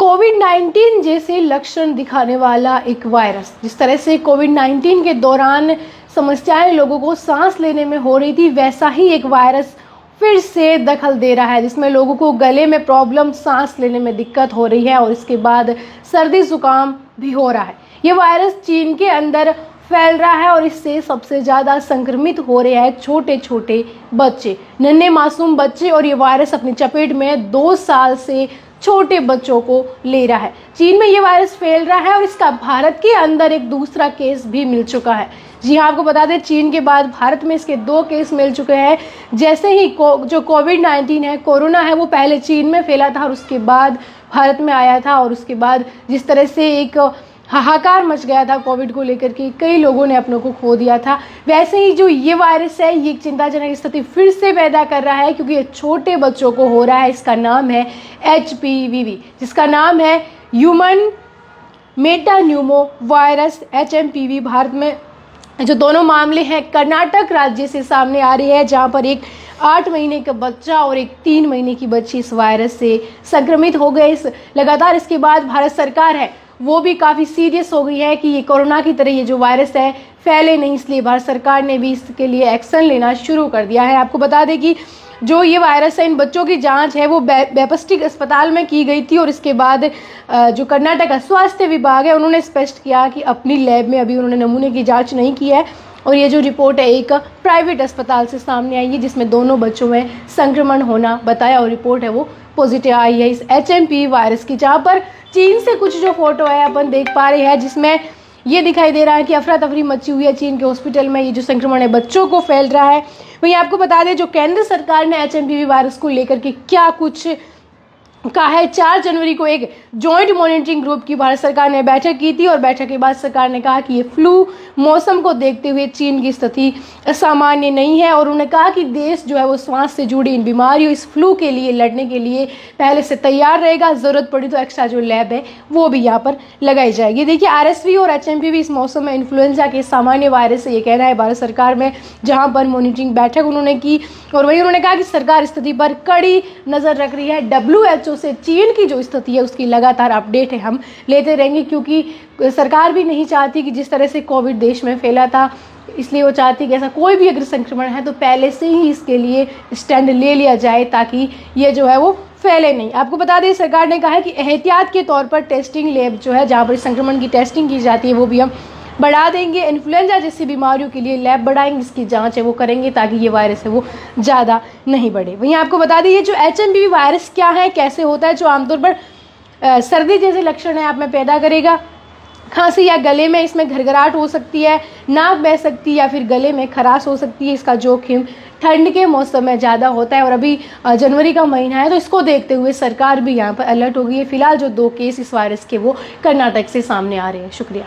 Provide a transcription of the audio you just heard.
कोविड-19 जैसे लक्षण दिखाने वाला एक वायरस, जिस तरह से कोविड-19 के दौरान समस्याएं लोगों को सांस लेने में हो रही थी, वैसा ही एक वायरस फिर से दखल दे रहा है, जिसमें लोगों को गले में प्रॉब्लम, सांस लेने में दिक्कत हो रही है और इसके बाद सर्दी जुकाम भी हो रहा है। ये वायरस चीन के अंदर फैल रहा है और इससे सबसे ज़्यादा संक्रमित हो रहे हैं छोटे छोटे बच्चे, नन्हे मासूम बच्चे। और ये वायरस अपनी चपेट में 2 साल से छोटे बच्चों को ले रहा है। चीन में ये वायरस फैल रहा है और इसका भारत के अंदर एक दूसरा केस भी मिल चुका है। जी हाँ, आपको बता दें, चीन के बाद भारत में इसके 2 केस मिल चुके हैं। जैसे ही जो कोविड-19 है, कोरोना है, वो पहले चीन में फैला था और उसके बाद भारत में आया था। और उसके बाद जिस तरह से एक हाहाकार मच गया था कोविड को लेकर के, कई लोगों ने अपनों को खो दिया था, वैसे ही जो ये वायरस है, ये चिंताजनक स्थिति फिर से पैदा कर रहा है, क्योंकि ये छोटे बच्चों को हो रहा है। इसका नाम है HPV, जिसका नाम है ह्यूमन मेटान्यूमो वायरस HMPV। भारत में जो दोनों मामले हैं कर्नाटक राज्य से सामने आ रही है, जहाँ पर एक 8 महीने का बच्चा और एक 3 महीने की बच्ची इस वायरस से संक्रमित हो गए। लगातार इसके बाद भारत सरकार है वो भी काफ़ी सीरियस हो गई है कि ये कोरोना की तरह ये जो वायरस है फैले नहीं, इसलिए भारत सरकार ने भी इसके लिए एक्शन लेना शुरू कर दिया है। आपको बता दें कि जो ये वायरस है, इन बच्चों की जांच है वो बेपस्टिक अस्पताल में की गई थी और इसके बाद जो कर्नाटक का स्वास्थ्य विभाग है उन्होंने स्पष्ट किया कि अपनी लैब में अभी उन्होंने नमूने की जांच नहीं की है। और ये जो रिपोर्ट है एक प्राइवेट अस्पताल से सामने आई है, जिसमें दोनों बच्चों में संक्रमण होना बताया और रिपोर्ट है वो पॉजिटिव आई है इस HMPV वायरस की। जहाँ पर चीन से कुछ जो फोटो है अपन देख पा रहे हैं, जिसमें ये दिखाई दे रहा है कि अफरा तफरी मची हुई है चीन के हॉस्पिटल में। ये जो संक्रमण है बच्चों को फैल रहा है। वहीं आपको बता दें, जो केंद्र सरकार ने HMPV वायरस को लेकर के क्या कुछ कहा है। 4 जनवरी को एक जॉइंट मॉनिटरिंग ग्रुप की भारत सरकार ने बैठक की थी और बैठक के बाद सरकार ने कहा कि ये फ्लू मौसम को देखते हुए चीन की स्थिति सामान्य नहीं है। और उन्होंने कहा कि देश जो है वो श्वास से जुड़ी इन बीमारियों, इस फ्लू के लिए लड़ने के लिए पहले से तैयार रहेगा। ज़रूरत पड़ी तो एक्स्ट्रा जो लैब है वो भी यहाँ पर लगाई जाएगी। देखिए, RSV और HMPV इस मौसम में इन्फ्लुएंजा के सामान्य वायरस से, ये कहना है भारत सरकार में, जहाँ पर मॉनिटरिंग बैठक उन्होंने की। और वहीं उन्होंने कहा कि सरकार स्थिति पर कड़ी नज़र रख रही है। WHO से चीन की जो स्थिति है उसकी लगातार अपडेट है हम लेते रहेंगे, क्योंकि सरकार भी नहीं चाहती कि जिस तरह से कोविड देश में फैला था, इसलिए वो चाहती कि ऐसा कोई भी अगर संक्रमण है तो पहले से ही इसके लिए स्टैंड ले लिया जाए, ताकि ये जो है वो फैले नहीं। आपको बता दें, सरकार ने कहा है कि एहतियात के तौर पर टेस्टिंग लैब जो है, जहाँ पर संक्रमण की टेस्टिंग की जाती है, वो भी हम बढ़ा देंगे। इन्फ्लुएंजा जैसी बीमारियों के लिए लैब बढ़ाएंगे, इसकी जांच है वो करेंगे, ताकि ये वायरस है वो ज़्यादा नहीं बढ़े। वहीं आपको बता दें, ये जो HMPV वायरस क्या है, कैसे होता है, जो आमतौर पर सर्दी जैसे लक्षण है आप में पैदा करेगा। खांसी या गले में इसमें घरघराहट हो सकती है, नाक बह सकती है या फिर गले में खराश हो सकती है। इसका जोखिम ठंड के मौसम में ज़्यादा होता है और अभी जनवरी का महीना है, तो इसको देखते हुए सरकार भी यहाँ पर अलर्ट हो गई है। फिलहाल जो 2 केस इस वायरस के वो कर्नाटक से सामने आ रहे हैं। शुक्रिया।